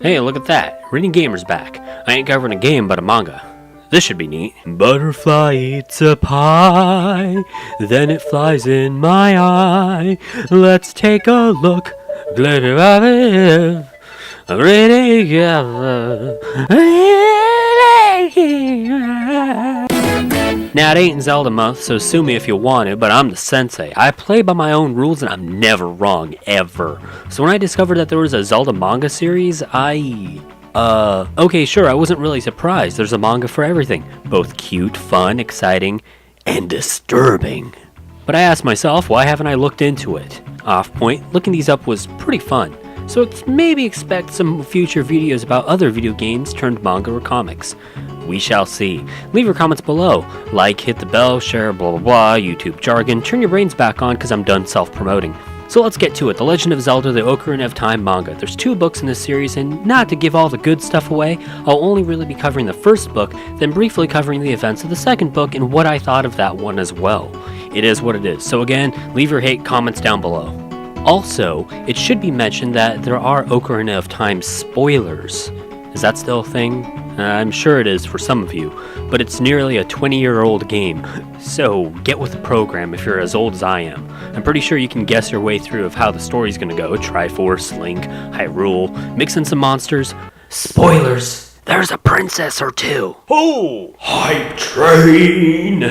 Hey, look at that. Reading Gamer's back. I ain't covering a game, but a manga. This should be neat. Butterfly eats a pie, then it flies in my eye. Let's take a look. Glitter of it. Reading together. Now, it ain't Zelda month, so sue me if you want it, but I'm the sensei. I play by my own rules and I'm never wrong, ever. So when I discovered that there was a Zelda manga series, okay, sure, I wasn't really surprised. There's a manga for everything. Both cute, fun, exciting, and disturbing. But I asked myself, why haven't I looked into it? Off point, looking these up was pretty fun. So maybe expect some future videos about other video games turned manga or comics. We shall see. Leave your comments below. Like, hit the bell, share, blah blah blah, YouTube jargon. Turn your brains back on because I'm done self-promoting. So let's get to it. The Legend of Zelda, the Ocarina of Time manga. There's 2 books in this series, and not to give all the good stuff away, I'll only really be covering the first book, then briefly covering the events of the second book and what I thought of that one as well. It is what it is. So again, leave your hate comments down below. Also, it should be mentioned that there are Ocarina of Time spoilers. Is that still a thing? I'm sure it is for some of you, but it's nearly a 20-year-old game, so get with the program if you're as old as I am. I'm pretty sure you can guess your way through of how the story's gonna go. Triforce, Link, Hyrule, mix in some monsters. Spoilers! There's a princess or 2! Oh! Hype train!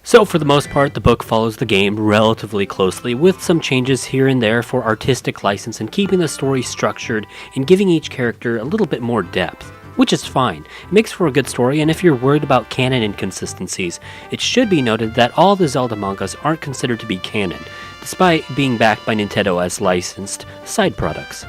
So for the most part, the book follows the game relatively closely, with some changes here and there for artistic license and keeping the story structured and giving each character a little bit more depth. Which is fine. It makes for a good story, and if you're worried about canon inconsistencies, it should be noted that all the Zelda mangas aren't considered to be canon, despite being backed by Nintendo as licensed side products.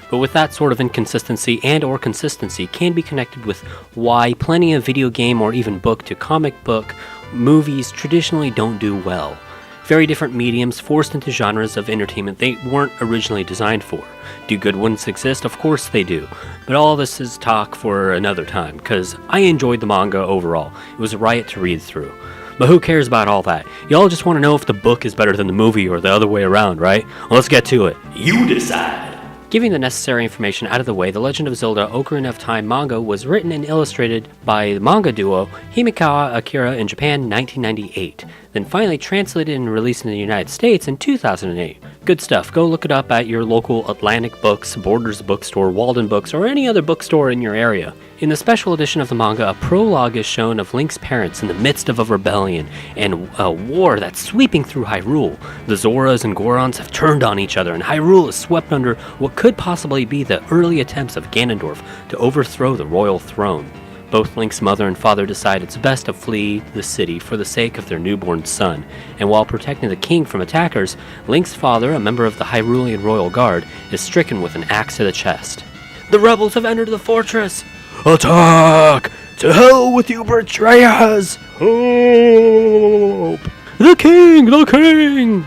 But with that sort of inconsistency and or consistency can be connected with why plenty of video game or even book to comic book movies traditionally don't do well. Very different mediums forced into genres of entertainment they weren't originally designed for. Do good ones exist? Of course they do. But all this is talk for another time, because I enjoyed the manga overall. It was a riot to read through. But who cares about all that? Y'all just want to know if the book is better than the movie or the other way around, right? Well, let's get to it. You decide! Giving the necessary information out of the way, The Legend of Zelda Ocarina of Time manga was written and illustrated by the manga duo Himekawa Akira in Japan in 1998, then finally translated and released in the United States in 2008. Good stuff. Go look it up at your local Atlantic Books, Borders Bookstore, Walden Books, or any other bookstore in your area. In the special edition of the manga, a prologue is shown of Link's parents in the midst of a rebellion and a war that's sweeping through Hyrule. The Zoras and Gorons have turned on each other, and Hyrule is swept under what could possibly be the early attempts of Ganondorf to overthrow the royal throne. Both Link's mother and father decide it's best to flee the city for the sake of their newborn son, and while protecting the king from attackers, Link's father, a member of the Hyrulean Royal Guard, is stricken with an axe to the chest. The rebels have entered the fortress! Attack! To hell with you betrayers! Hope! The king! The king!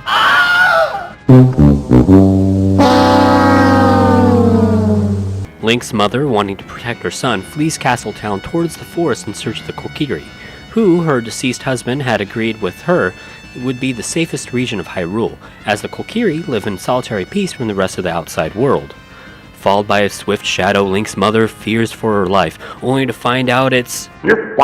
Link's mother, wanting to protect her son, flees Castletown towards the forest in search of the Kokiri, who, her deceased husband, had agreed with her would be the safest region of Hyrule, as the Kokiri live in solitary peace from the rest of the outside world. Followed by a swift shadow, Link's mother fears for her life, only to find out it's the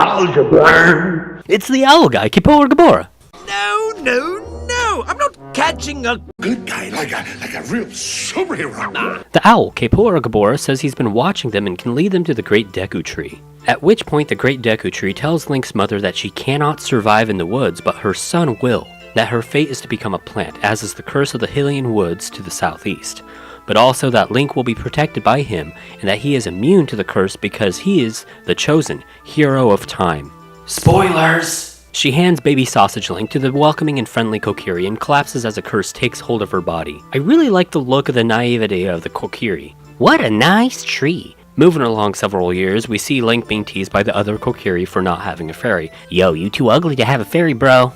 owl guy, Kippur Gabora. No, I'm not catching a good guy like a real superhero. The owl, Kippur Gabora, says he's been watching them and can lead them to the Great Deku Tree. At which point the Great Deku Tree tells Link's mother that she cannot survive in the woods, but her son will. That her fate is to become a plant, as is the curse of the Hylian Woods to the southeast. But also that Link will be protected by him, and that he is immune to the curse because he is the chosen hero of time. Spoilers! She hands baby sausage Link to the welcoming and friendly Kokiri and collapses as a curse takes hold of her body. I really like the look of the naivety of the Kokiri. What a nice tree! Moving along several years, we see Link being teased by the other Kokiri for not having a fairy. Yo, you too ugly to have a fairy, bro.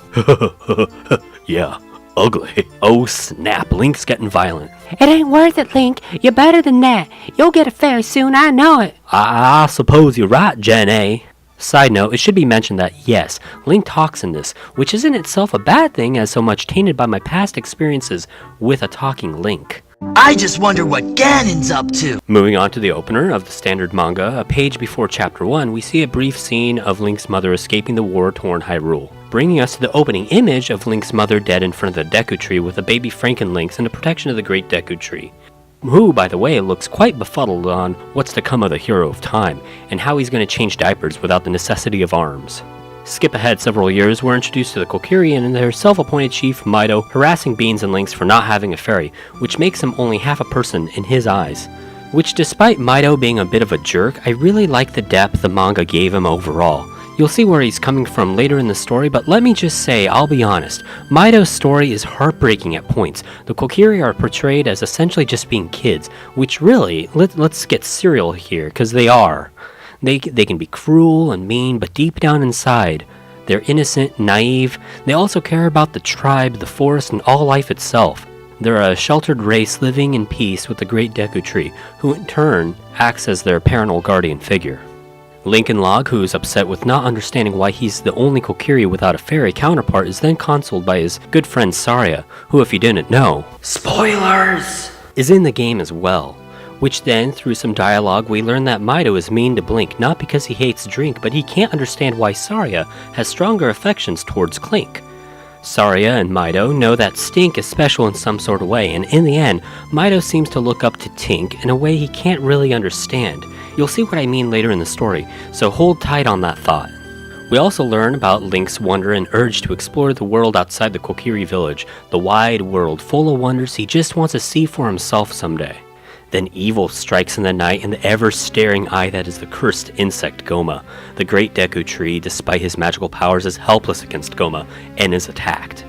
Yeah. Ugly. Oh snap, Link's getting violent. It ain't worth it, Link. You're better than that. You'll get a fairy soon, I know it. I suppose you're right, Gen A. Side note, it should be mentioned that yes, Link talks in this, which isn't itself a bad thing as so much tainted by my past experiences with a talking Link. I just wonder what Ganon's up to. Moving on to the opener of the standard manga, a page before chapter 1, we see a brief scene of Link's mother escaping the war-torn Hyrule, bringing us to the opening image of Link's mother dead in front of the Deku Tree with a baby Frankenlynx in the protection of the Great Deku Tree, who, by the way, looks quite befuddled on what's to come of the hero of time, and how he's going to change diapers without the necessity of arms. Skip ahead several years, we're introduced to the Kokiri and their self-appointed chief, Mido, harassing Beans and Lynx for not having a fairy, which makes him only half a person in his eyes. Which, despite Mido being a bit of a jerk, I really like the depth the manga gave him overall. You'll see where he's coming from later in the story, but let me just say, I'll be honest, Mido's story is heartbreaking at points. The Kokiri are portrayed as essentially just being kids, which really, let's get serial here, because they are. They can be cruel and mean, but deep down inside, they're innocent, naive. They also care about the tribe, the forest, and all life itself. They're a sheltered race living in peace with the Great Deku Tree, who in turn acts as their parental guardian figure. Lincoln-Log, who is upset with not understanding why he's the only Kokiri without a fairy counterpart, is then consoled by his good friend Saria, who, if you didn't know, spoilers, is in the game as well. Which then, through some dialogue, we learn that Mido is mean to Blink not because he hates drink, but he can't understand why Saria has stronger affections towards Clink. Saria and Mido know that Stink is special in some sort of way, and in the end, Mido seems to look up to Tink in a way he can't really understand. You'll see what I mean later in the story, so hold tight on that thought. We also learn about Link's wonder and urge to explore the world outside the Kokiri village, the wide world full of wonders he just wants to see for himself someday. Then evil strikes in the night in the ever-staring eye that is the cursed insect Goma. The Great Deku Tree, despite his magical powers, is helpless against Goma and is attacked.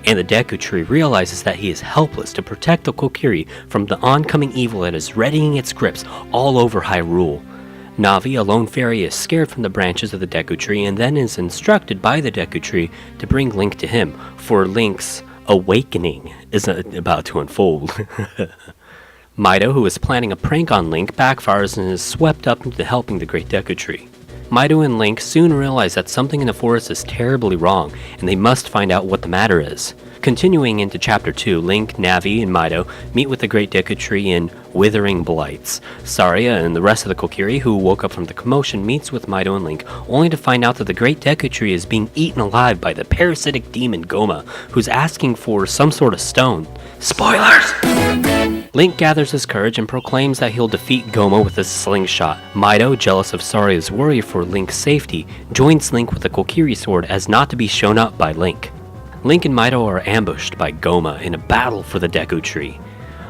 And the Deku Tree realizes that he is helpless to protect the Kokiri from the oncoming evil that is readying its grips all over Hyrule. Navi, a lone fairy, is scared from the branches of the Deku Tree and then is instructed by the Deku Tree to bring Link to him, for Link's awakening is about to unfold. Mido, who is planning a prank on Link, backfires and is swept up into helping the Great Deku Tree. Mido and Link soon realize that something in the forest is terribly wrong, and they must find out what the matter is. Continuing into Chapter 2, Link, Navi, and Mido meet with the Great Deku Tree in Withering Blights. Saria and the rest of the Kokiri, who woke up from the commotion, meets with Mido and Link, only to find out that the Great Deku Tree is being eaten alive by the parasitic demon Goma, who's asking for some sort of stone. Spoilers! Link gathers his courage and proclaims that he'll defeat Goma with a slingshot. Mido, jealous of Saria's worry for Link's safety, joins Link with a Kokiri sword as not to be shown up by Link. Link and Mido are ambushed by Goma in a battle for the Deku Tree.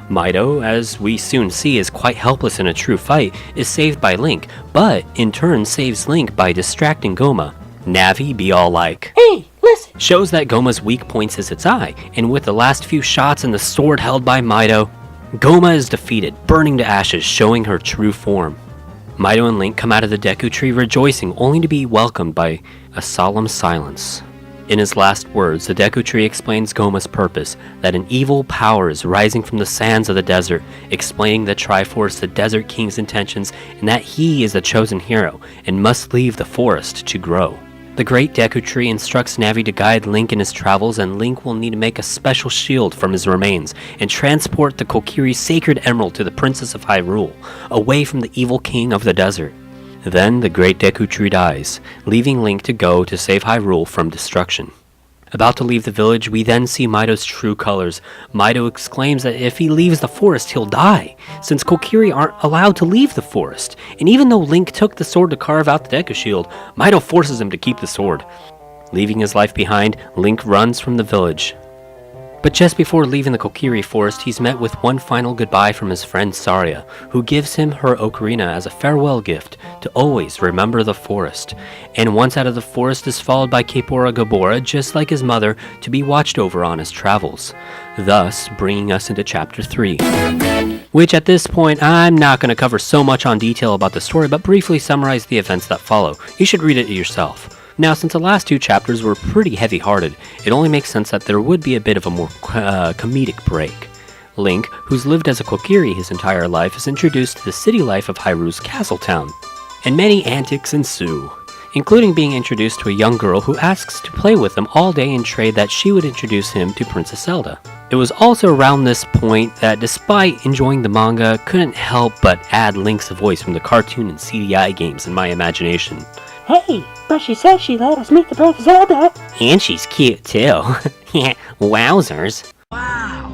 Mido, as we soon see is quite helpless in a true fight, is saved by Link, but in turn saves Link by distracting Goma. Navi, be all like, Hey, listen! shows that Goma's weak point is its eye, and with the last few shots and the sword held by Mido, Goma is defeated, burning to ashes, showing her true form. Mido and Link come out of the Deku Tree rejoicing, only to be welcomed by a solemn silence. In his last words, the Deku Tree explains Goma's purpose, that an evil power is rising from the sands of the desert, explaining the Triforce, the Desert King's intentions, and that he is the chosen hero, and must leave the forest to grow. The Great Deku Tree instructs Navi to guide Link in his travels, and Link will need to make a special shield from his remains and transport the Kokiri's sacred emerald to the Princess of Hyrule, away from the evil king of the desert. Then the Great Deku Tree dies, leaving Link to go to save Hyrule from destruction. About to leave the village, we then see Mido's true colors. Mido exclaims that if he leaves the forest, he'll die, since Kokiri aren't allowed to leave the forest. And even though Link took the sword to carve out the Deku Shield, Mido forces him to keep the sword. Leaving his life behind, Link runs from the village. But just before leaving the Kokiri forest, he's met with one final goodbye from his friend Saria, who gives him her Ocarina as a farewell gift to always remember the forest. And once out of the forest is followed by Kaepora Gabora, just like his mother, to be watched over on his travels. Thus, bringing us into Chapter 3. Which at this point, I'm not going to cover so much on detail about the story, but briefly summarize the events that follow. You should read it yourself. Now, since the last two chapters were pretty heavy-hearted, it only makes sense that there would be a bit of a more comedic break. Link, who's lived as a Kokiri his entire life, is introduced to the city life of Hyrule's castle town, and many antics ensue, including being introduced to a young girl who asks to play with him all day and trade that she would introduce him to Princess Zelda. It was also around this point that, despite enjoying the manga, couldn't help but add Link's voice from the cartoon and CDI games in my imagination. Hey, but she said she let us meet the Princess Zelda. And she's cute too. Wowzers. Wow.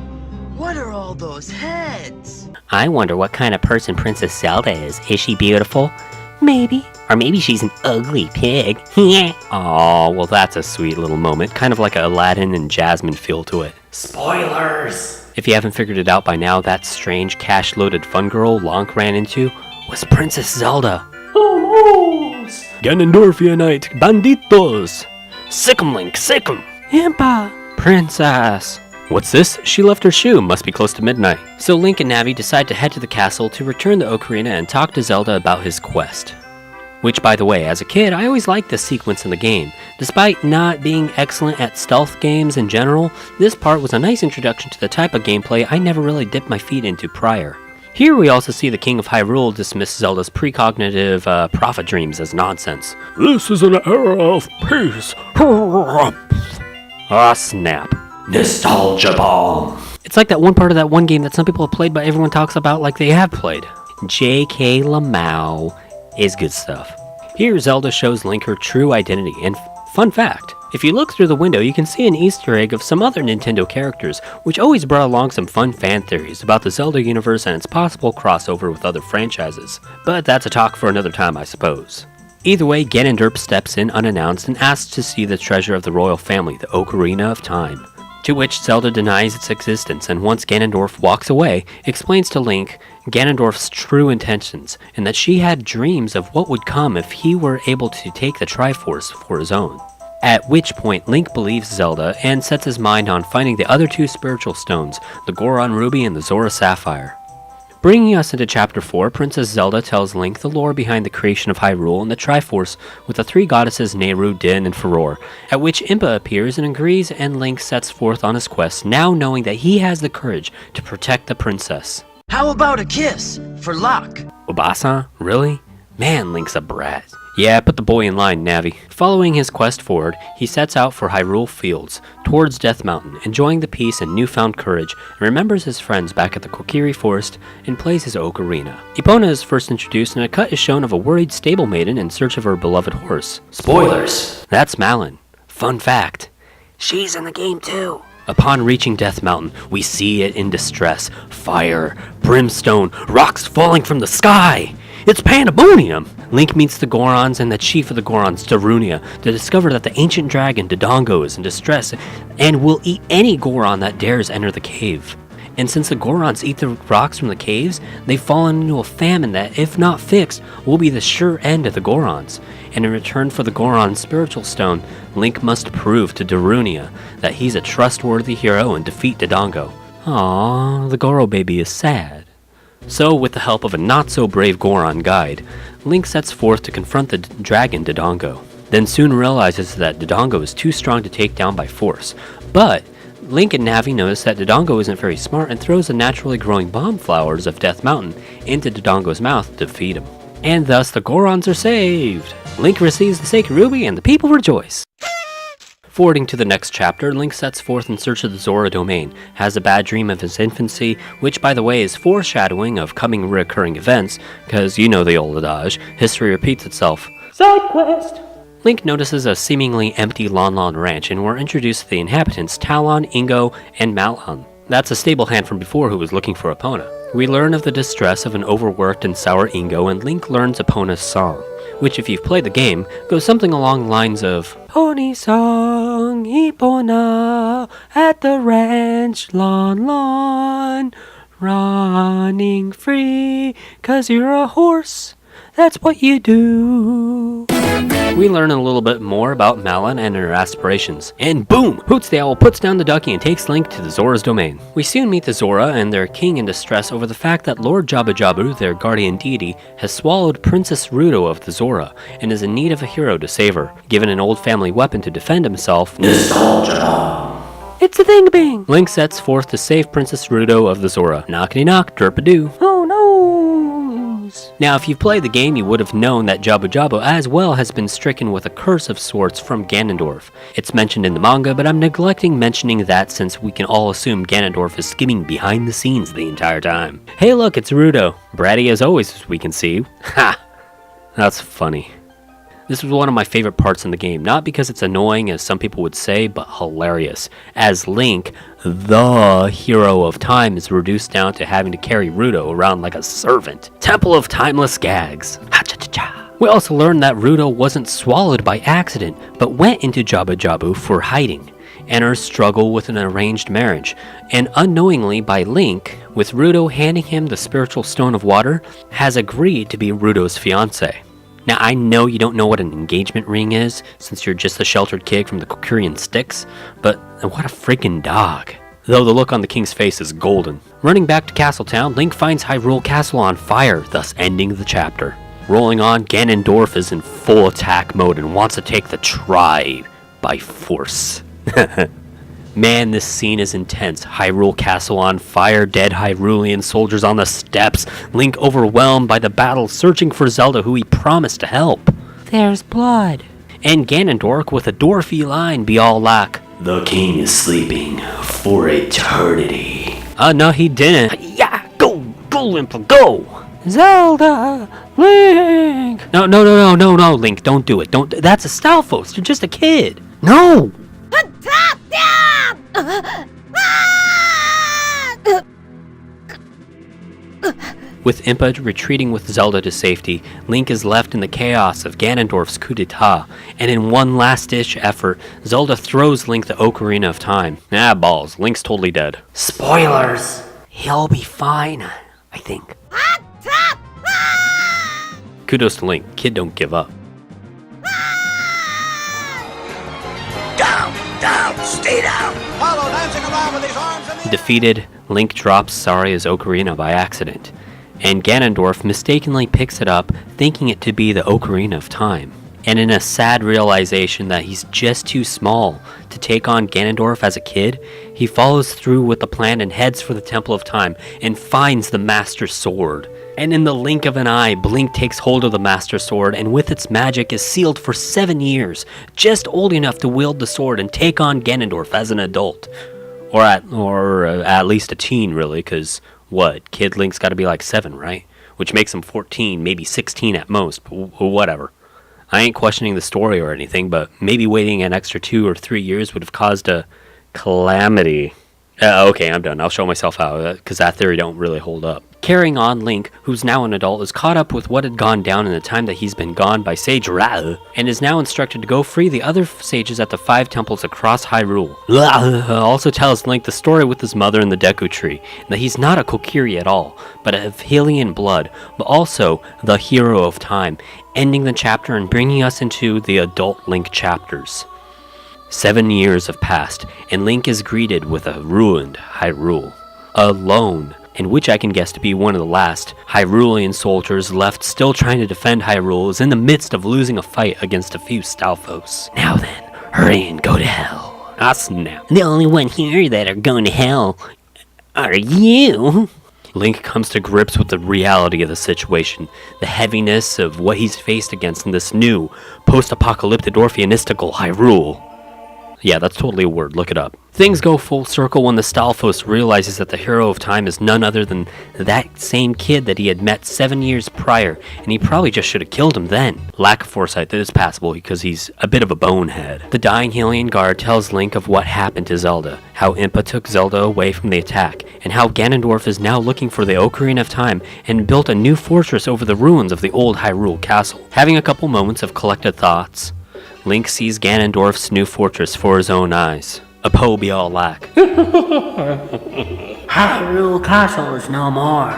What are all those heads? I wonder what kind of person Princess Zelda is. Is she beautiful? Maybe. Or maybe she's an ugly pig. Aw, well that's a sweet little moment. Kind of like a Aladdin and Jasmine feel to it. Spoilers! If you haven't figured it out by now, that strange cash-loaded fun girl Link ran into was Princess Zelda. Oh no! Ganondorfianite banditos! Sick 'em, Link, sick 'em! Impa. Princess! What's this? She left her shoe. Must be close to midnight. So Link and Navi decide to head to the castle to return the Ocarina and talk to Zelda about his quest. Which, by the way, as a kid, I always liked this sequence in the game. Despite not being excellent at stealth games in general, this part was a nice introduction to the type of gameplay I never really dipped my feet into prior. Here we also see the King of Hyrule dismiss Zelda's precognitive prophet dreams as nonsense. This is an era of peace. Ah, snap. Nostalgia bomb. It's like that one part of that one game that some people have played but everyone talks about like they have played. J.K. Lamau is good stuff. Here Zelda shows Link her true identity, and fun fact, if you look through the window you can see an Easter egg of some other Nintendo characters, which always brought along some fun fan theories about the Zelda universe and its possible crossover with other franchises. But that's a talk for another time, I suppose. Either way, Ganondorf steps in unannounced and asks to see the treasure of the royal family, the Ocarina of Time. To which Zelda denies its existence, and once Ganondorf walks away, explains to Link Ganondorf's true intentions, and that she had dreams of what would come if he were able to take the Triforce for his own. At which point Link believes Zelda and sets his mind on finding the other two spiritual stones, the Goron Ruby and the Zora Sapphire. Bringing us into Chapter 4, Princess Zelda tells Link the lore behind the creation of Hyrule and the Triforce with the three goddesses Nehru, Din, and Furore, at which Impa appears and agrees, and Link sets forth on his quest, now knowing that he has the courage to protect the princess. How about a kiss for luck? Obasa? Really? Man, Link's a brat. Yeah, put the boy in line, Navi. Following his quest forward, he sets out for Hyrule Fields, towards Death Mountain, enjoying the peace and newfound courage, and remembers his friends back at the Kokiri Forest and plays his Ocarina. Epona is first introduced, and a cut is shown of a worried stable maiden in search of her beloved horse. Spoilers! That's Malon. Fun fact. She's in the game too. Upon reaching Death Mountain, we see it in distress. Fire, brimstone, rocks falling from the sky! It's pandemonium! Link meets the Gorons and the chief of the Gorons, Darunia, to discover that the ancient dragon Dodongo is in distress and will eat any Goron that dares enter the cave. And since the Gorons eat the rocks from the caves, they've fallen into a famine that, if not fixed, will be the sure end of the Gorons. And in return for the Goron's spiritual stone, Link must prove to Darunia that he's a trustworthy hero and defeat Dodongo. Aww, the Goro baby is sad. So, with the help of a not-so-brave Goron guide, Link sets forth to confront the dragon Dodongo, then soon realizes that Dodongo is too strong to take down by force. But Link and Navi notice that Dodongo isn't very smart and throws the naturally growing bomb flowers of Death Mountain into Dodongo's mouth to defeat him. And thus the Gorons are saved! Link receives the sacred ruby and the people rejoice! Forwarding to the next chapter, Link sets forth in search of the Zora domain, has a bad dream of his infancy, which by the way is foreshadowing of coming recurring events, because you know the old adage, history repeats itself. Side quest. Link notices a seemingly empty Lon Lon ranch, and we're introduced to the inhabitants Talon, Ingo, and Malon. That's a stable hand from before who was looking for Epona. We learn of the distress of an overworked and sour Ingo, and Link learns Epona's song, which if you've played the game, goes something along the lines of Pony song, Epona, at the ranch, Lon Lon, running free, 'cause you're a horse, that's what you do. We learn a little bit more about Malon and her aspirations. And boom! Hoots the Owl puts down the ducky and takes Link to the Zora's domain. We soon meet the Zora and their king in distress over the fact that Lord Jabu Jabu, their guardian deity, has swallowed Princess Ruto of the Zora and is in need of a hero to save her. Given an old family weapon to defend himself, Nostalgia! It's a thing-a-bing. Link sets forth to save Princess Ruto of the Zora. Knockity knock, derp-a-doo. Oh no! things. Now, if you've played the game, you would have known that Jabu Jabu as well has been stricken with a curse of sorts from Ganondorf. It's mentioned in the manga, but I'm neglecting mentioning that since we can all assume Ganondorf is skimming behind the scenes the entire time. Hey look, it's Rudo. Bratty as always, as we can see. Ha! That's funny. This was one of my favorite parts in the game, not because it's annoying as some people would say, but hilarious, as Link, the hero of time, is reduced down to having to carry Rudo around like a servant. Temple of Timeless Gags. Ha-cha-cha-cha. We also learned that Rudo wasn't swallowed by accident, but went into Jabu Jabu for hiding. Enters struggle with an arranged marriage, and unknowingly by Link, with Rudo handing him the spiritual stone of water, has agreed to be Rudo's fiancé. Now, I know you don't know what an engagement ring is, since you're just a sheltered kid from the Kokiri sticks, but what a freaking dog. Though the look on the king's face is golden. Running back to Castletown, Link finds Hyrule Castle on fire, thus ending the chapter. Rolling on, Ganondorf is in full attack mode and wants to take the tribe by force. Man, this scene is intense. Hyrule Castle on fire, dead Hyrulean soldiers on the steps, Link overwhelmed by the battle, searching for Zelda who he promised to help. There's blood. And Ganondorf with a dorA.thI line be all like, "The king is sleeping for eternity." No he didn't. Yeah, go, Impa, go! Zelda! Link! No, Link, don't do it. That's a Stalfos, you're just a kid. No! With Impa retreating with Zelda to safety, Link is left in the chaos of Ganondorf's coup d'etat, and in one last-ditch effort, Zelda throws Link the Ocarina of Time. Balls, Link's totally dead. Spoilers! He'll be fine, I think. Kudos to Link, kid don't give up. Down, stay down. Follow, dancing around with his arms in the Defeated, Link drops Saria's Ocarina by accident, and Ganondorf mistakenly picks it up, thinking it to be the Ocarina of Time. And in a sad realization that he's just too small to take on Ganondorf as a kid, he follows through with the plan and heads for the Temple of Time and finds the Master Sword. And in the blink of an eye, Link takes hold of the Master Sword and with its magic is sealed for 7 years, just old enough to wield the sword and take on Ganondorf as an adult. Or at least a teen, really, because Kid Link's gotta be like 7, right? Which makes him 14, maybe 16 at most, but whatever. I ain't questioning the story or anything, but maybe waiting an extra 2 or 3 years would have caused a calamity. Okay, I'm done. I'll show myself how, because that theory don't really hold up. Carrying on, Link, who's now an adult, is caught up with what had gone down in the time that he's been gone by Sage Ra, and is now instructed to go free the other sages at the 5 temples across Hyrule. Also tells Link the story with his mother in the Deku Tree, and that he's not a Kokiri at all, but of Hylian blood, but also the hero of time, ending the chapter and bringing us into the adult Link chapters. 7 years have passed, and Link is greeted with a ruined Hyrule. Alone, and which I can guess to be one of the last Hyrulean soldiers left still trying to defend Hyrule, is in the midst of losing a fight against a few Stalfos. Now then, hurry and go to hell. Ah, snap. The only one here that are going to hell are you. Link comes to grips with the reality of the situation, the heaviness of what he's faced against in this new, post-apocalyptic Orpheanistical Hyrule. Yeah, that's totally a word, look it up. Things go full circle when the Stalfos realizes that the hero of time is none other than that same kid that he had met 7 years prior, and he probably just should have killed him then. Lack of foresight, that is passable because he's a bit of a bonehead. The dying Hylian guard tells Link of what happened to Zelda, how Impa took Zelda away from the attack, and how Ganondorf is now looking for the Ocarina of Time and built a new fortress over the ruins of the old Hyrule Castle. Having a couple moments of collected thoughts, Link sees Ganondorf's new fortress for his own eyes. A Poe be all lack. Hyrule Castle is no more.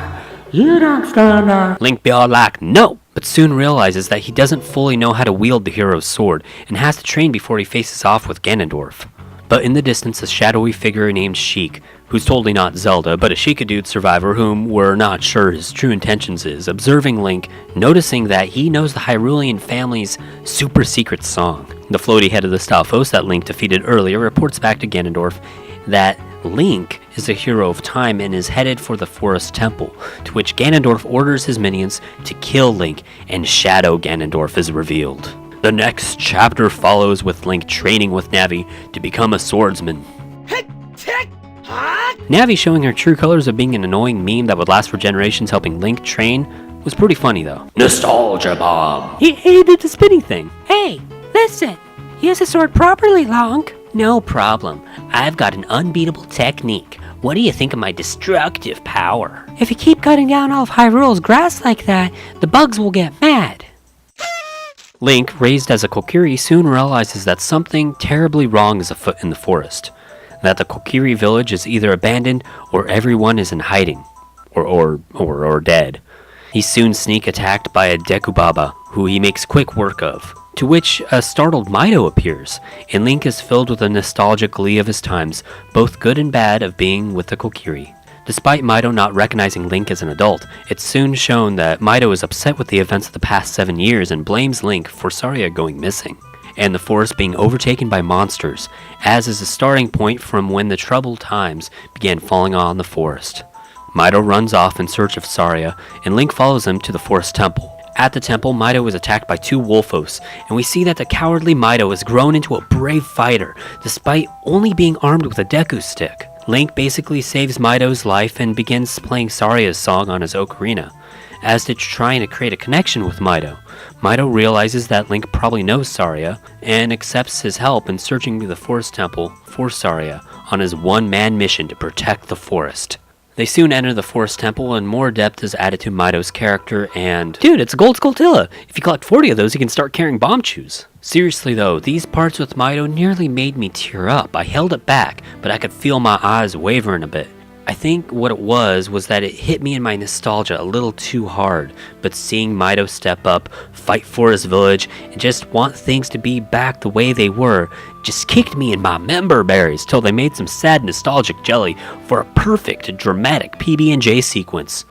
You don't stand up. Link be all lack, no! But soon realizes that he doesn't fully know how to wield the hero's sword, and has to train before he faces off with Ganondorf. But in the distance, a shadowy figure named Sheik, who's totally not Zelda, but a Sheikah-dude survivor whom we're not sure his true intentions is, observing Link, noticing that he knows the Hyrulean family's super secret song. The floaty head of the Stalfos that Link defeated earlier reports back to Ganondorf that Link is a hero of time and is headed for the Forest Temple, to which Ganondorf orders his minions to kill Link, and Shadow Ganondorf is revealed. The next chapter follows with Link training with Navi to become a swordsman. Navi showing her true colors of being an annoying meme that would last for generations, helping Link train, was pretty funny though. Nostalgia bomb! He did the spinning thing. Hey, listen. Use the sword properly, Link. No problem. I've got an unbeatable technique. What do you think of my destructive power? If you keep cutting down all of Hyrule's grass like that, the bugs will get mad. Link, raised as a Kokiri, soon realizes that something terribly wrong is afoot in the forest. That the Kokiri village is either abandoned or everyone is in hiding. Or dead. He's soon sneak attacked by a Dekubaba, who he makes quick work of. To which a startled Mido appears, and Link is filled with a nostalgic glee of his times, both good and bad, of being with the Kokiri. Despite Mido not recognizing Link as an adult, it's soon shown that Mido is upset with the events of the past 7 years and blames Link for Saria going missing, and the forest being overtaken by monsters, as is a starting point from when the troubled times began falling on the forest. Mido runs off in search of Saria, and Link follows him to the Forest Temple. At the temple, Mido is attacked by 2 Wolfos, and we see that the cowardly Mido has grown into a brave fighter, despite only being armed with a Deku stick. Link basically saves Mido's life and begins playing Saria's song on his Ocarina, as it's trying to create a connection with Mido. Mido realizes that Link probably knows Saria, and accepts his help in searching the Forest Temple for Saria on his one-man mission to protect the forest. They soon enter the Forest Temple, and more depth is added to Mido's character, and... Dude, it's a Gold Skulltilla! If you collect 40 of those, you can start carrying bomb chews. Seriously though, these parts with Mido nearly made me tear up. I held it back, but I could feel my eyes wavering a bit. I think what it was that it hit me in my nostalgia a little too hard, but seeing Mido step up, fight for his village, and just want things to be back the way they were, just kicked me in my member berries till they made some sad nostalgic jelly for a perfect, dramatic PB&J sequence.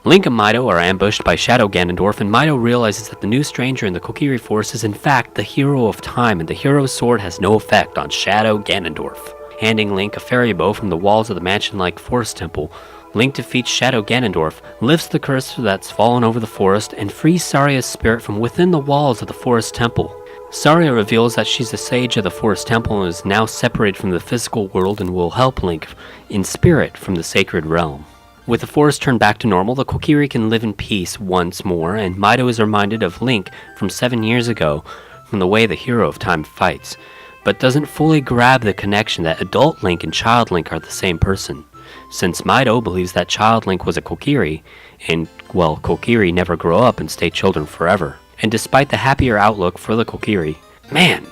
Link and Mido are ambushed by Shadow Ganondorf, and Mido realizes that the new stranger in the Kokiri Forest is in fact the hero of time, and the hero's sword has no effect on Shadow Ganondorf. Handing Link a fairy bow from the walls of the mansion-like Forest Temple, Link defeats Shadow Ganondorf, lifts the curse that's fallen over the forest, and frees Saria's spirit from within the walls of the Forest Temple. Saria reveals that she's the sage of the Forest Temple and is now separated from the physical world and will help Link in spirit from the sacred realm. With the forest turned back to normal, the Kokiri can live in peace once more, and Mido is reminded of Link from 7 years ago from the way the hero of time fights, but doesn't fully grab the connection that adult Link and child Link are the same person, since Mido believes that child Link was a Kokiri, and, well, Kokiri never grow up and stay children forever. And despite the happier outlook for the Kokiri, man,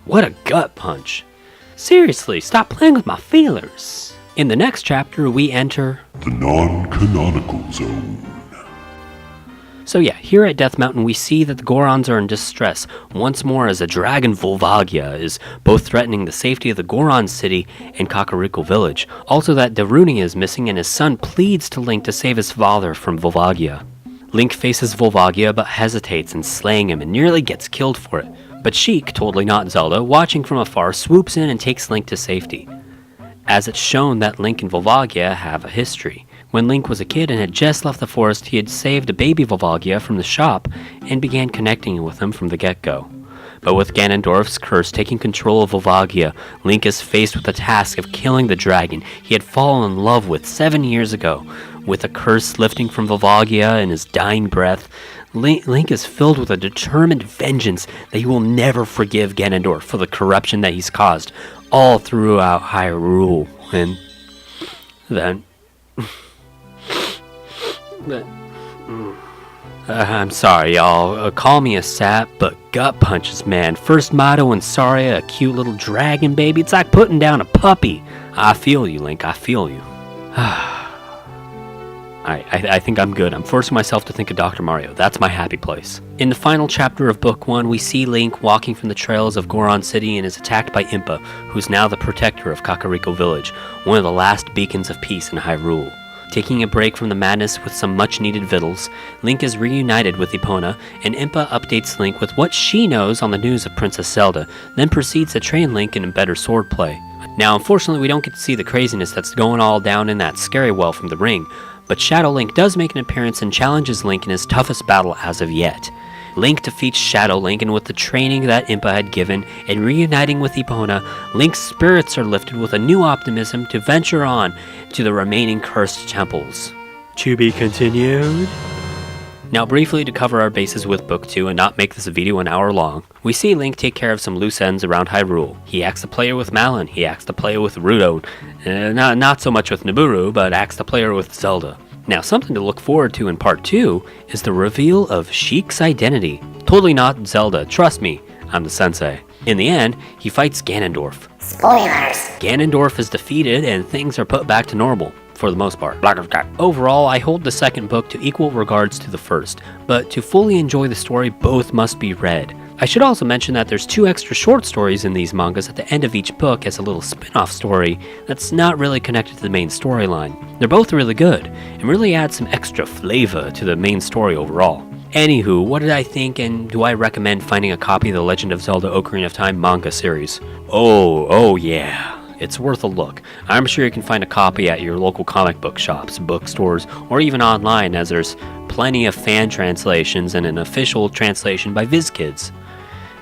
what a gut punch. Seriously, stop playing with my feelers. In the next chapter, we enter The non-canonical zone. So yeah, here at Death Mountain we see that the Gorons are in distress once more as a dragon Volvagia is both threatening the safety of the Goron city and Kakariko village. Also that Darunia is missing and his son pleads to Link to save his father from Volvagia. Link faces Volvagia but hesitates in slaying him and nearly gets killed for it. But Sheik, totally not Zelda, watching from afar swoops in and takes Link to safety, as it's shown that Link and Volvagia have a history. When Link was a kid and had just left the forest, he had saved a baby Volvagia from the shop and began connecting with him from the get-go. But with Ganondorf's curse taking control of Volvagia, Link is faced with the task of killing the dragon he had fallen in love with 7 years ago. With the curse lifting from Volvagia in his dying breath, Link is filled with a determined vengeance that he will never forgive Ganondorf for the corruption that he's caused all throughout Hyrule. And then... I'm sorry, y'all. Call me a sap, but gut punches, man. First Mido and Saria, a cute little dragon baby. It's like putting down a puppy. I feel you, Link. I feel you. I think I'm good. I'm forcing myself to think of Dr. Mario. That's my happy place. In the final chapter of Book 1, we see Link walking from the trails of Goron City and is attacked by Impa, who's now the protector of Kakariko Village, one of the last beacons of peace in Hyrule. Taking a break from the madness with some much-needed victuals, Link is reunited with Epona, and Impa updates Link with what she knows on the news of Princess Zelda, then proceeds to train Link in better swordplay. Now, unfortunately, we don't get to see the craziness that's going all down in that scary well from the ring, but Shadow Link does make an appearance and challenges Link in his toughest battle as of yet. Link defeats Shadow Link, and with the training that Impa had given and reuniting with Epona, Link's spirits are lifted with a new optimism to venture on to the remaining cursed temples. To be continued? Now, briefly to cover our bases with Book 2 and not make this video an hour long, we see Link take care of some loose ends around Hyrule. He acts the player with Malon, he acts the player with Ruto, not so much with Nabooru, but acts the player with Zelda. Now, something to look forward to in Part 2 is the reveal of Sheik's identity. Totally not Zelda, trust me, I'm the sensei. In the end, he fights Ganondorf. Spoilers! Ganondorf is defeated and things are put back to normal, for the most part. Overall, I hold the second book to equal regards to the first, but to fully enjoy the story, both must be read. I should also mention that there's 2 extra short stories in these mangas at the end of each book as a little spin-off story that's not really connected to the main storyline. They're both really good, and really add some extra flavor to the main story overall. Anywho, what did I think, and do I recommend finding a copy of the Legend of Zelda Ocarina of Time manga series? Oh yeah. It's worth a look. I'm sure you can find a copy at your local comic book shops, bookstores, or even online, as there's plenty of fan translations and an official translation by VizKids.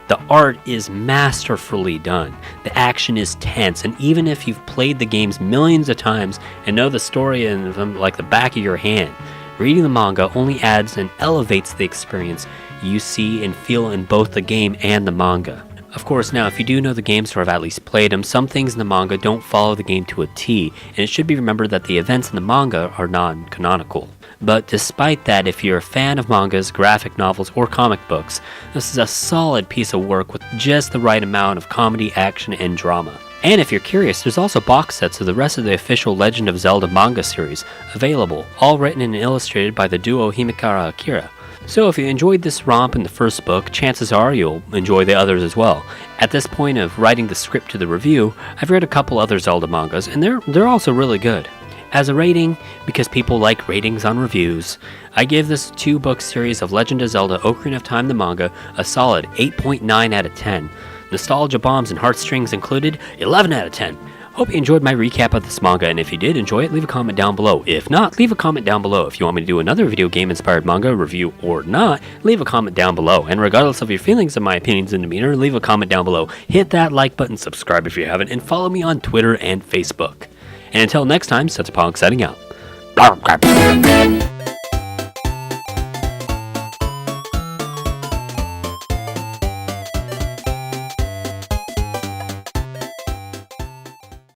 The art is masterfully done, the action is tense, and even if you've played the games millions of times and know the story in them like the back of your hand, reading the manga only adds and elevates the experience you see and feel in both the game and the manga. Of course, now, if you do know the games or have at least played them, some things in the manga don't follow the game to a T, and it should be remembered that the events in the manga are non-canonical. But despite that, if you're a fan of mangas, graphic novels, or comic books, this is a solid piece of work with just the right amount of comedy, action, and drama. And if you're curious, there's also box sets of the rest of the official Legend of Zelda manga series available, all written and illustrated by the duo Himekara Akira. So if you enjoyed this romp in the first book, chances are you'll enjoy the others as well. At this point of writing the script to the review, I've read a couple other Zelda mangas, and they're also really good. As a rating, because people like ratings on reviews, I give this 2-book series of Legend of Zelda Ocarina of Time the manga a solid 8.9 out of 10. Nostalgia bombs and heartstrings included, 11 out of 10. Hope you enjoyed my recap of this manga, and if you did enjoy it, leave a comment down below. If not, leave a comment down below. If you want me to do another video game-inspired manga review or not, leave a comment down below. And regardless of your feelings and my opinions and demeanor, leave a comment down below. Hit that like button, subscribe if you haven't, and follow me on Twitter and Facebook. And until next time, Setsupong signing out.